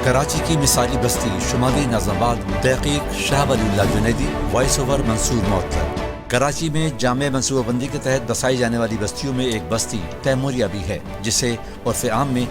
کراچی کی مثالی بستی شمالی ناظم آباد، تحقیق شاہ ولی اللہ جنیدی، وائس اوور منصور معطل۔ کراچی میں جامع منصوبہ بندی کے تحت بسائی جانے والی بستیوں میں ایک بستی تیموریہ بھی ہے، جسے عرف عام میں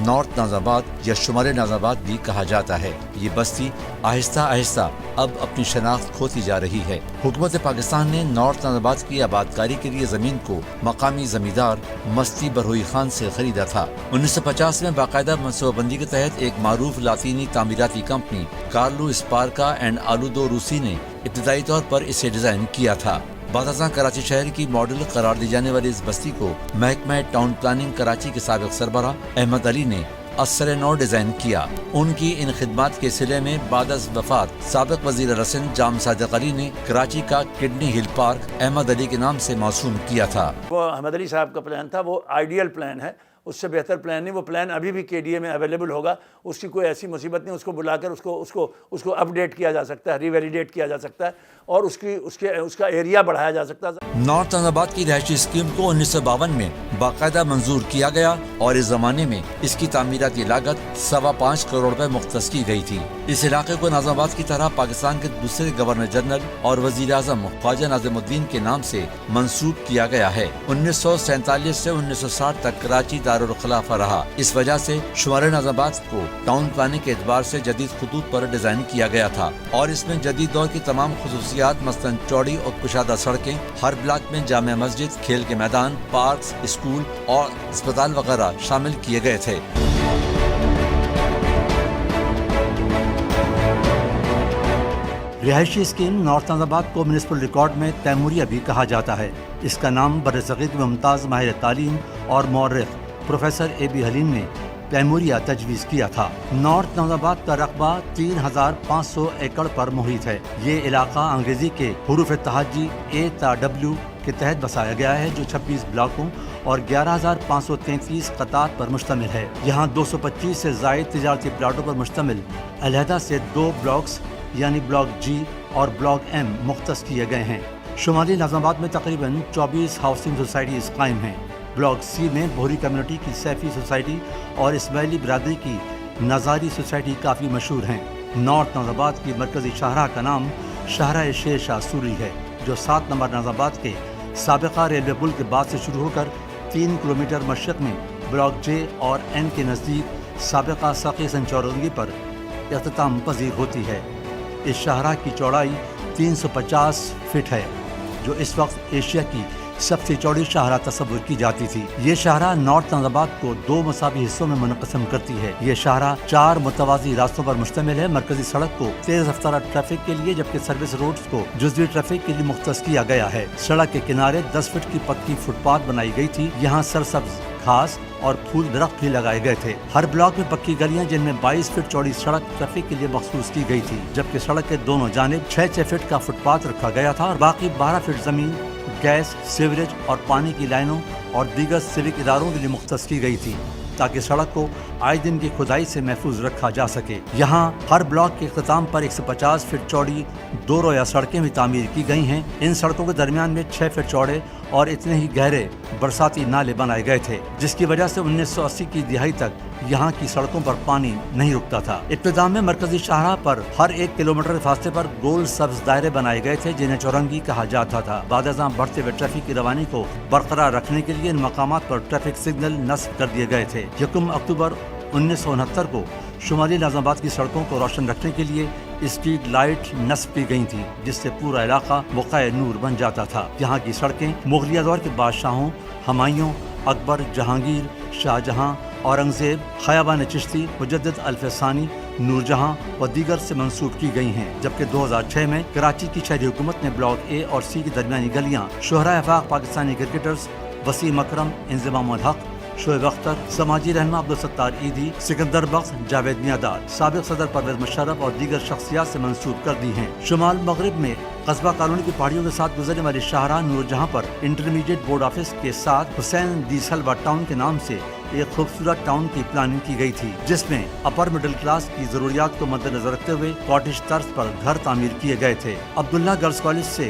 نارتھ ناظم آباد یا شمالی ناظم آباد بھی کہا جاتا ہے۔ یہ بستی آہستہ آہستہ اب اپنی شناخت کھوتی جا رہی ہے۔ حکومت پاکستان نے نارتھ ناظم آباد کی آبادکاری کے لیے زمین کو مقامی زمیندار مستی برہوئی خان سے خریدا تھا۔ 1950 میں باقاعدہ منصوبہ بندی کے تحت ایک معروف لاطینی تعمیراتی کمپنی کارلو اسپارکا اینڈ آلودو روسی نے ابتدائی طور پر اسے ڈیزائن کیا تھا۔ بعد ازاں کراچی شہر کی ماڈل قرار دی جانے والی اس بستی کو محکمہ ٹاؤن پلاننگ کراچی کے سابق سربراہ احمد علی نے اثر نو ڈیزائن کیا۔ ان کی ان خدمات کے صلے میں بعد از وفات سابق وزیر رسن جام صادق علی نے کراچی کا کڈنی ہل پارک احمد علی کے نام سے موسوم کیا تھا۔ وہ احمد علی صاحب کا پلان تھا، وہ آئیڈیل پلان ہے، اس سے بہتر پلان نہیں۔ وہ پلان ابھی بھی کے ڈی اے میں اویلیبل ہوگا، اس کی کوئی ایسی مصیبت نہیں، اس کو بلا کر اس کو اپ ڈیٹ کیا جا سکتا ہے، ری ویلیڈیٹ کیا جا سکتا ہے اور اس کا ایریا بڑھایا جا سکتا ہے۔ نارتھ ناظم آباد کی رہائشی اسکیم کو 1952 میں باقاعدہ منظور کیا گیا اور اس زمانے میں اس کی تعمیراتی لاگت 5.25 کروڑ روپے مختص کی گئی تھی۔ اس علاقے کو ناظم آباد کی طرح پاکستان کے دوسرے گورنر جنرل اور وزیر اعظم خواجہ ناظم الدین کے نام سے منسوب کیا گیا ہے۔ 1947 سے 1960 تک کراچی دارالخلافہ رہا۔ اس وجہ سے شمال ناظم آباد کو ٹاؤن پلاننگ کے اعتبار سے جدید خطوط پر ڈیزائن کیا گیا تھا اور اس میں جدید دور کی تمام خصوصیات مثلاً چوڑی اور کشادہ سڑکیں، ہر بلاک میں جامع مسجد، کھیل کے میدان، پارکس، اسکول اور اسپتال وغیرہ شامل کیے گئے تھے۔ رہائشی اسکیم نارتھ ناظم آباد کو میونسپل ریکارڈ میں تیموریہ بھی کہا جاتا ہے۔ اس کا نام برصغیر میں ممتاز ماہر تعلیم اور مورخ پروفیسر اے بی حلیم نے تیموریہ تجویز کیا تھا۔ نارتھ ناظم آباد کا رقبہ 3500 ایکڑ پر محیط ہے۔ یہ علاقہ انگریزی کے حروف تہجی A تا W کے تحت بسایا گیا ہے، جو 26 بلاکوں اور 11,533 قطعات پر مشتمل ہے۔ یہاں 225 سے زائد تجارتی پلاٹوں پر مشتمل علیحدہ سے 2 بلاکس یعنی بلاک G اور بلاک M مختص کیے گئے ہیں۔ شمالی ناظم آباد میں تقریباً 24 ہاؤسنگ سوسائٹیز قائم ہیں۔ بلاک C میں بوہری کمیونٹی کی سیفی سوسائٹی اور اسماعیلی برادری کی نظاری سوسائٹی کافی مشہور ہیں۔ نارتھ ناظم آباد کی مرکزی شاہراہ کا نام شاہراہ شیر شاہ سوری ہے، جو 7 نمبر ناظم آباد کے سابقہ ریلوے پل کے بعد سے شروع ہو کر 3 کلومیٹر مشرق میں بلاک J اور N کے نزدیک سابقہ ساقی سنچورنگی پر اختتام پذیر ہوتی ہے۔ اس شاہراہ کی چوڑائی 350 فٹ ہے، جو اس وقت ایشیا کی سب سے چوڑی شاہراہ تصور کی جاتی تھی۔ یہ شاہراہ نارتھ ناظم آباد کو 2 مساوی حصوں میں منقسم کرتی ہے۔ یہ شاہراہ 4 متوازی راستوں پر مشتمل ہے۔ مرکزی سڑک کو تیز رفتار ٹریفک کے لیے جبکہ سروس روڈز کو جزوی ٹریفک کے لیے مختص کیا گیا ہے۔ سڑک کے کنارے 10 فٹ کی پکی فٹ پاتھ بنائی گئی تھی۔ یہاں سرسبز گھاس اور پھول درخت بھی لگائے گئے تھے۔ ہر بلاک میں پکی گلیاں جن میں 22 فٹ چوڑی سڑک ٹریفک کے لیے مخصوص کی گئی تھی، جبکہ سڑک کے دونوں جانب 6 فٹ کا فٹ پاتھ رکھا گیا تھا اور باقی 12 فٹ زمین گیس، سیوریج اور پانی کی لائنوں اور دیگر سیوک اداروں کے لیے مختص کی گئی تھی تاکہ سڑک کو آئے دن کی کھدائی سے محفوظ رکھا جا سکے۔ یہاں ہر بلاک کے اختتام پر 150 فٹ چوڑی 2 رویہ سڑکیں بھی تعمیر کی گئی ہیں۔ ان سڑکوں کے درمیان میں 6 فٹ چوڑے اور اتنے ہی گہرے برساتی نالے بنائے گئے تھے، جس کی وجہ سے 1980 کی دہائی تک یہاں کی سڑکوں پر پانی نہیں رکتا تھا۔ ابتدا میں مرکزی شاہراہ پر ہر 1 کلومیٹر فاصلے پر گول سبز دائرے بنائے گئے تھے جنہیں چورنگی کہا جاتا تھا۔ بعد ازاں بڑھتے ہوئے ٹریفک کی روانی کو برقرار رکھنے کے لیے ان مقامات پر ٹریفک سگنل نصب کر دیے گئے تھے۔ 1 اکتوبر 1969 کو شمالی ناظم آباد کی سڑکوں کو روشن رکھنے کے لیے اسٹریٹ لائٹ نصب کی گئی تھی، جس سے پورا علاقہ بقائے نور بن جاتا تھا۔ یہاں کی سڑکیں مغلیہ دور کے بادشاہوں ہمایوں، اکبر، جہانگیر، شاہ جہاں، اورنگزیب، خیابان چشتی، مجدد الفسانی، نور جہاں و دیگر سے منسوب کی گئی ہیں، جبکہ 2006 میں کراچی کی شہری حکومت نے بلاک A اور C کی درمیانی گلیاں شہرائے آفاق پاکستانی کرکٹرز وسیم اکرم، انضمام الحق، شعیب اختر، سماجی رہنما عبدالستار عیدی، سکندر بخش، جاوید میادار، سابق صدر پرویز مشرف اور دیگر شخصیات سے منسوب کر دی ہیں۔ شمال مغرب میں قصبہ کالونی کی پہاڑیوں کے ساتھ گزرنے والی شاہراہ نور جہاں پر انٹرمیڈیٹ بورڈ آفس کے ساتھ حسین دی سلوا ٹاؤن کے نام سے ایک خوبصورت ٹاؤن کی پلاننگ کی گئی تھی، جس میں اپر مڈل کلاس کی ضروریات کو مد نظر رکھتے ہوئے کاٹیج طرز پر گھر تعمیر کیے گئے تھے۔ عبداللہ گرلز کالج سے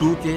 2K,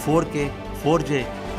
4K, 4J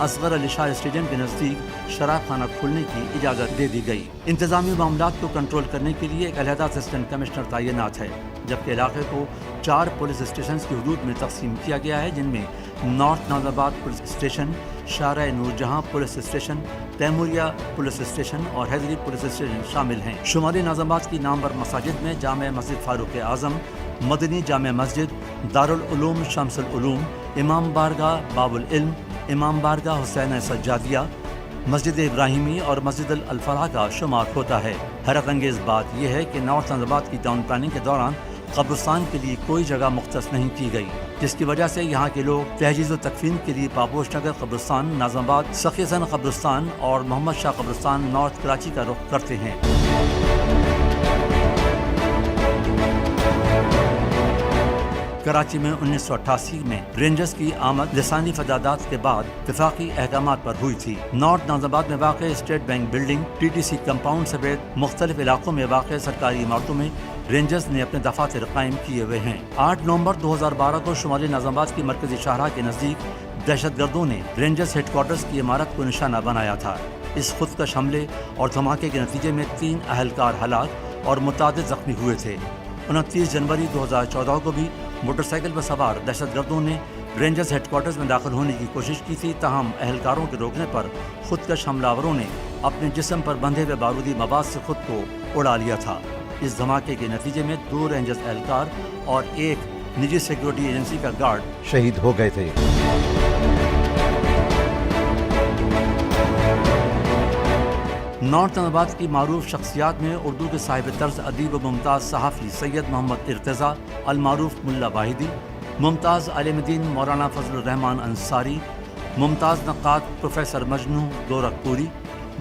Asghar Ali Shah stadium کے نزدیک شراب خانہ کھولنے کی اجازت دے دی گئی۔ انتظامی معاملات کو کنٹرول کرنے کے لیے ایک علیحدہ اسسٹنٹ کمشنر تعینات ہے، جبکہ علاقے کو 4 پولیس اسٹیشنز کی حدود میں تقسیم کیا گیا ہے، جن میں نارتھ ناظم آباد پولیس اسٹیشن، شارع نور جہاں police station, Taimuria police station اور حیدری پولیس اسٹیشن شامل ہیں۔ شمالی ناظم آباد کی نامور مساجد میں جامع مسجد فاروق اعظم، مدنی جامع مسجد، دارالعلوم شمس العلوم، امام بارگاہ باب العلم، امام بارگاہ حسین سجادیہ، مسجد ابراہیمی اور مسجد الفلاح کا شمار ہوتا ہے۔ حیرت انگیز بات یہ ہے کہ نارتھ ناظم آباد کی ٹاؤن پلاننگ کے دوران قبرستان کے لیے کوئی جگہ مختص نہیں کی گئی، جس کی وجہ سے یہاں کے لوگ تہجیز و تکفین کے لیے پاپوش نگر قبرستان، ناظم آباد سخی حسن قبرستان اور محمد شاہ قبرستان نارتھ کراچی کا رخ کرتے ہیں۔ کراچی میں 1988 میں رینجرز کی آمد لسانی فسادات کے بعد وفاقی احکامات پر ہوئی تھی۔ نارتھ ناظم آباد میں واقع state bank building, TTC compound سمیت مختلف علاقوں میں واقع سرکاری عمارتوں میں رینجرز نے اپنے دفاتر قائم کیے ہوئے ہیں۔ 8 نومبر 2012 کو شمالی ناظم آباد کی مرکزی شاہراہ کے نزدیک دہشت گردوں نے رینجرز ہیڈ کوارٹرز کی عمارت کو نشانہ بنایا تھا۔ اس خودکش حملے اور دھماکے کے نتیجے میں 3 اہلکار ہلاک اور متعدد زخمی ہوئے تھے۔ 29 جنوری 2014 کو بھی موٹر سائیکل پر سوار دہشت گردوں نے رینجرز ہیڈ کوارٹرز میں داخل ہونے کی کوشش کی تھی، تاہم اہلکاروں کے روکنے پر خودکش حملہ آوروں نے اپنے جسم پر بندھے ہوئے بارودی مواد سے خود کو اڑا لیا تھا۔ اس دھماکے کے نتیجے میں 2 رینجرز اہلکار اور 1 نجی سیکیورٹی ایجنسی کا گارڈ شہید ہو گئے تھے۔ نارتھ ناظم آباد کی معروف شخصیات میں اردو کے صاحب طرز ادیب و ممتاز صحافی سید محمد ارتضیٰ المعروف ملا واحدی، ممتاز عالم دین مولانا فضل الرحمان انصاری، ممتاز نقاد پروفیسر مجنوں گورکھپوری،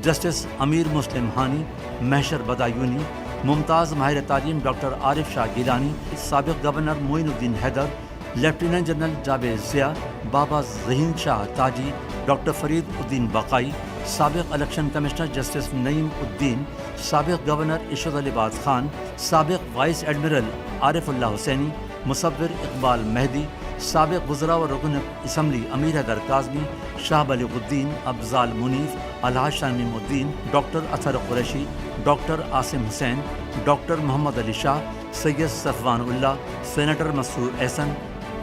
جسٹس امیر مسلم ہانی، محشر بدایونی، ممتاز ماہر تعلیم ڈاکٹر عارف شاہ گیلانی، سابق گورنر معین الدین حیدر، لیفٹیننٹ جنرل جاوید ضیاء، بابا ذہین شاہ تاجی، ڈاکٹر فرید الدین بقائی، سابق الیکشن کمشنر جسٹس نعیم الدین، سابق گورنر ارشد علی باد خان، سابق وائس ایڈمرل عارف اللہ حسینی، مصور اقبال مہدی، سابق وزراء و رکن اسمبلی امیر حیدر کاظمی، شاہ بلیغ الدین، افضال منیف، الحاج شمیم الدین، ڈاکٹر اطہر قریشی، ڈاکٹر عاصم حسین، ڈاکٹر محمد علی شاہ، سید صفوان اللہ، سینیٹر مسرور احسن،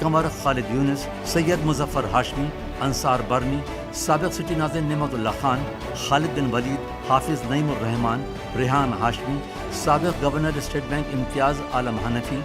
قمر خالد یونس، سید مظفر ہاشمی، انصار برنی، سابق سٹی ناظر نعمت اللہ خان، خالد بن ولید، حافظ نعیم الرحمان، ریحان ہاشمی، سابق گورنر اسٹیٹ بینک امتیاز عالم حنفی،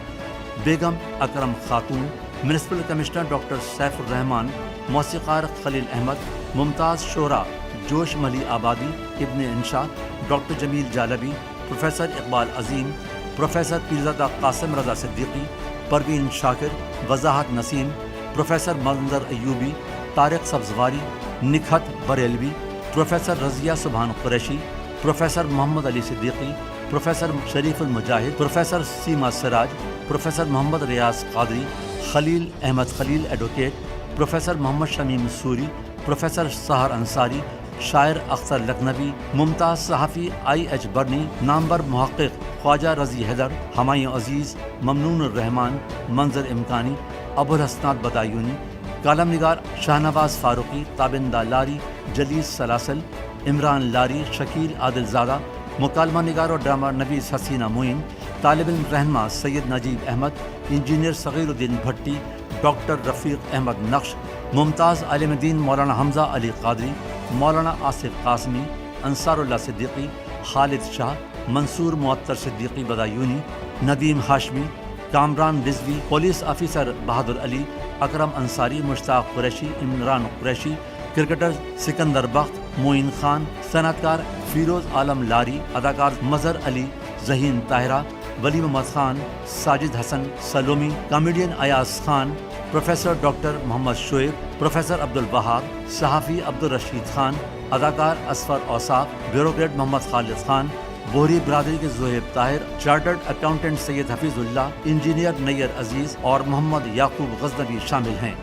بیگم اکرم خاتون، میونسپل کمشنر ڈاکٹر سیف الرحمان، موسیقار خلیل احمد، ممتاز شعراء جوش ملی آبادی، ابن انشا، ڈاکٹر جمیل جالبی، پروفیسر اقبال عظیم، پروفیسر پیرزادہ قاسم رضا صدیقی، پروین شاکر، وضاحت نسیم، پروفیسر منظر ایوبی، طارق سبزواری، نکھت بریلوی، پروفیسر رضیہ سبحان قریشی، پروفیسر محمد علی صدیقی، پروفیسر شریف المجاہد، پروفیسر سیما سراج، پروفیسر محمد ریاض قادری، خلیل احمد خلیل ایڈوکیٹ، پروفیسر محمد شمیم سوری، پروفیسر سحر انصاری، شاعر اختر لکھنوی، ممتاز صحافی IH برنی، نامور محقق خواجہ رضی حیدر، ہمایوں عزیز، ممنون الرحمان، منظر امکانی، ابوالحسنات بدایونی، کالم نگار شاہنواز فاروقی، تابندہ لاری، جلیس سلاسل، عمران لاری، شکیل عادل زادہ، مکالمہ نگار اور ڈرامہ نویس حسینہ معین، طالب علم رہنما سید نجیب احمد، انجینئر صغیر الدین بھٹی، ڈاکٹر رفیق احمد نقش، ممتاز عالم دین مولانا حمزہ علی قادری، مولانا آصف قاسمی، انصار اللہ صدیقی، خالد شاہ، منصور معطر صدیقی بدایونی، ندیم ہاشمی، کامران رضوی، پولیس آفیسر بہادر علی، اکرم انصاری، مشتاق قریشی، عمران قریشی، کرکٹر سکندر بخت، معین خان، صنعت کار فیروز عالم لاری، اداکار مظہر علی، Zaheen Tahira, Wali Muhammad Khan, Sajid Hasan Salomi, comedian Ayaz Khan, professor doctor Muhammad Shoaib, professor Abdul Wahab, صحافی عبدالرشید خان، اداکار اصفر اوصاف، بیوروکریٹ محمد خالد خان، بوہری برادری کے زہیب طاہر، چارٹرڈ اکاؤنٹنٹ سید حفیظ اللہ، انجینئر نیئر عزیز اور محمد یعقوب غزنوی شامل ہیں۔